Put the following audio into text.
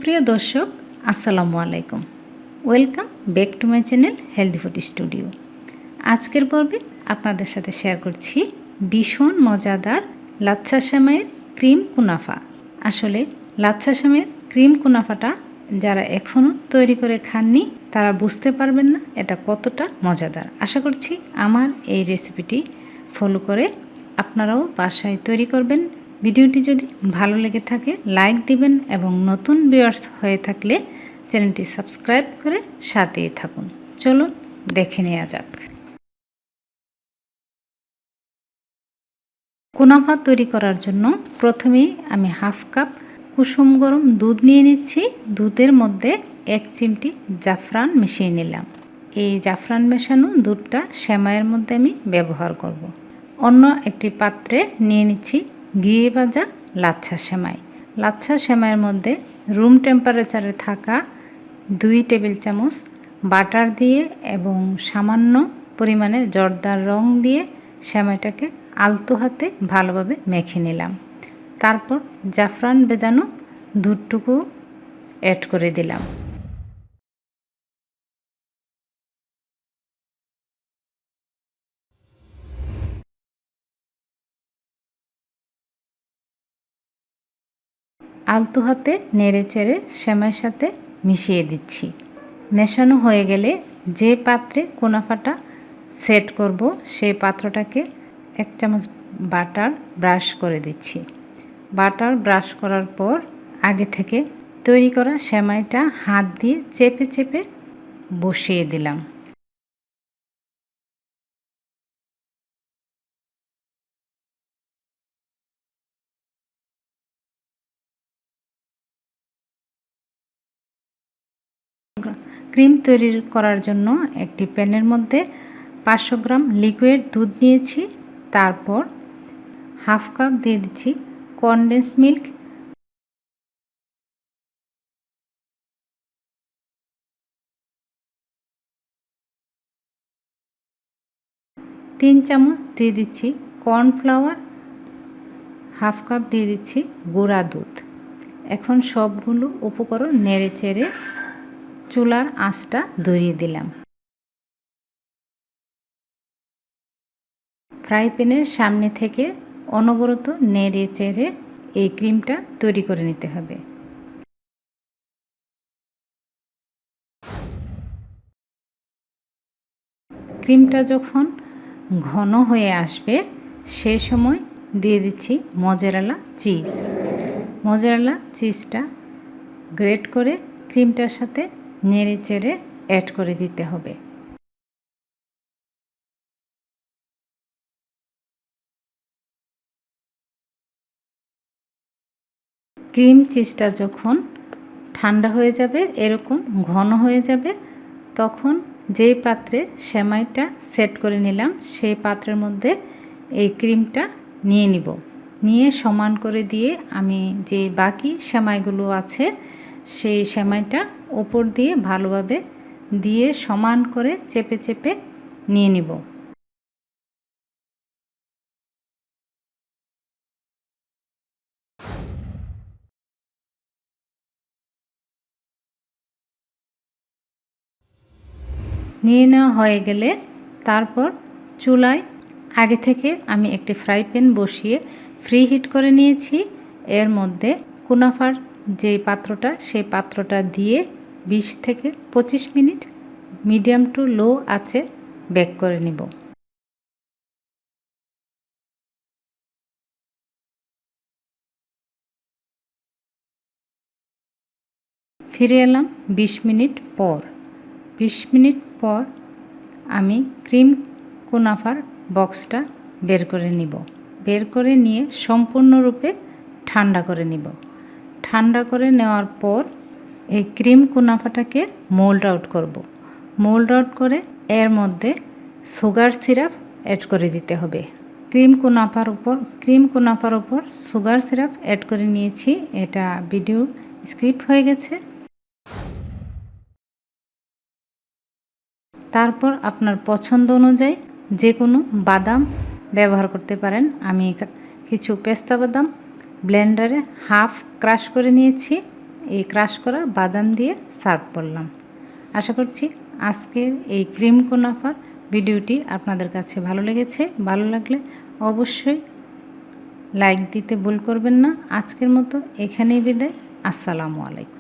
সুপ্রিয় দর্শক, আসসালামু আলাইকুম। Welcome back to my channel healthy food studio. আজকের পর্বে আপনাদের সাথে শেয়ার করছি ভীষণ মজাদার লাচ্ছা সেমাইয়ের ক্রিম কুনাফা। আসলে লাচ্ছা সেমাইয়ের ক্রিম কুনাফাটা যারা এখনও তৈরি করে খাননি তারা বুঝতে পারবেন না এটা কতটা মজাদার। আশা করছি আমার এই রেসিপিটি ফলো করে আপনারাও বাসায় তৈরি করবেন। ভিডিওটি যদি ভালো লেগে থাকে লাইক দিবেন এবং নতুন ভিউয়ার্স হয়ে থাকলে চ্যানেলটি সাবস্ক্রাইব করে সাথেই থাকুন। চলুন দেখে নেওয়া যাক। কুনাফা তৈরি করার জন্য প্রথমেই আমি হাফ কাপ কুসুম গরম দুধ নিয়ে নিচ্ছি। দুধের মধ্যে 1 চিমটি জাফরান মিশিয়ে নিলাম। এই জাফরান মেশানো দুধটা সেমাইয়ের মধ্যে আমি ব্যবহার করব। অন্য একটি পাত্রে নিয়ে নিচ্ছি ঘি ভাজা লাচ্ছা সেমাই। লাচ্ছা সেমাইয়ের মধ্যে রুম টেম্পারেচারে থাকা 2 টেবিল চামচ বাটার দিয়ে এবং সামান্য পরিমাণে জর্দার রং দিয়ে সেমাইটাকে আলতো হাতে ভালোভাবে মেখে নিলাম। তারপর জাফরান ভেজানো দুধটুকু অ্যাড করে দিলাম। আলতো হাতে নেড়ে চেড়ে সেমাইয়ের সাথে মিশিয়ে দিচ্ছি। মেশানো হয়ে গেলে যে পাত্রে কুনাফাটা সেট করব সেই পাত্রটাকে 1 চামচ বাটার ব্রাশ করে দিচ্ছি। বাটার ব্রাশ করার পর আগে থেকে তৈরি করা সেমাইটা হাত দিয়ে চেপে চেপে বসিয়ে দিলাম। ক্রিম তৈরি করার জন্য একটি প্যানের মধ্যে 500 গ্রাম লিকুইড দুধ নিয়েছি। তারপর হাফ কাপ দিয়ে দিচ্ছি কনডেন্স মিল্ক, 3 চামচ দিয়ে দিচ্ছি কর্নফ্লাওয়ার, হাফ কাপ দিয়ে দিচ্ছি গুঁড়া দুধ। এখন সবগুলো উপকরণ নেড়ে চেড়ে চুলার আঁচটা ধরিয়ে দিলাম। ফ্রাই প্যানের সামনে থেকে অনবরত নেড়ে চেড়ে এই ক্রিমটা তৈরি করে নিতে হবে। ক্রিমটা যখন ঘন হয়ে আসবে সেই সময় দিয়ে দিচ্ছি মজারেলা চিজ। মজারেলা চিজটা গ্রেট করে ক্রিমটার সাথে নেড়ে চেড়ে অ্যাড করে দিতে হবে। ক্রিম চিজটা যখন ঠান্ডা হয়ে যাবে, এরকম ঘন হয়ে যাবে, তখন যেই পাত্রে সেমাইটা সেট করে নিলাম সেই পাত্রের মধ্যে এই ক্রিমটা নিয়ে নিব। নিয়ে সমান করে দিয়ে আমি যে বাকি সেমাইগুলো আছে সেই সেমাইটা উপর দিয়ে ভালোভাবে দিয়ে সমান করে চেপে চেপে নিয়ে নিব। নিয়ে নেওয়া হয়ে গেলে তারপর চুলায় আগে থেকে আমি একটি ফ্রাই প্যান বসিয়ে ফ্রি হিট করে নিয়েছি। এর মধ্যে কুনাফার যে পাত্রটা সেই পাত্রটা দিয়ে 20 থেকে 25 মিনিট মিডিয়াম টু লো আঁচে বেক করে নিব। ফিরে এলাম 20 মিনিট পর। 20 মিনিট পর আমি ক্রিম কুনাফার বক্সটা বের করে নিব। বের করে নিয়ে সম্পূর্ণরূপে ঠান্ডা করে নিব। ঠান্ডা করে নেওয়ার পর এই ক্রিম কুনাফাটাকে মোল্ড আউট করব। মোল্ড আউট করে এর মধ্যে সুগার সিরাপ অ্যাড করে দিতে হবে। ক্রিম কুনাফার উপর সুগার সিরাপ অ্যাড করে নিয়েছি। এটা ভিডিও স্ক্রিপ্ট হয়ে গেছে। তারপর আপনার পছন্দ অনুযায়ী যে কোনো বাদাম ব্যবহার করতে পারেন। আমি কিছু পেস্তা বাদাম ব্লেন্ডারে হাফ ক্রাশ করে নিয়েছি। এই ক্রাশ করা বাদাম দিয়ে সার্ভ করলাম। আশা করছি আজকের এই ক্রিম কুনাফার ভিডিওটি আপনাদের কাছে ভালো লেগেছে। ভালো লাগলে অবশ্যই লাইক দিতে ভুল করবেন না। আজকের মতো এখানেই বিদায়। আসসালামু আলাইকুম।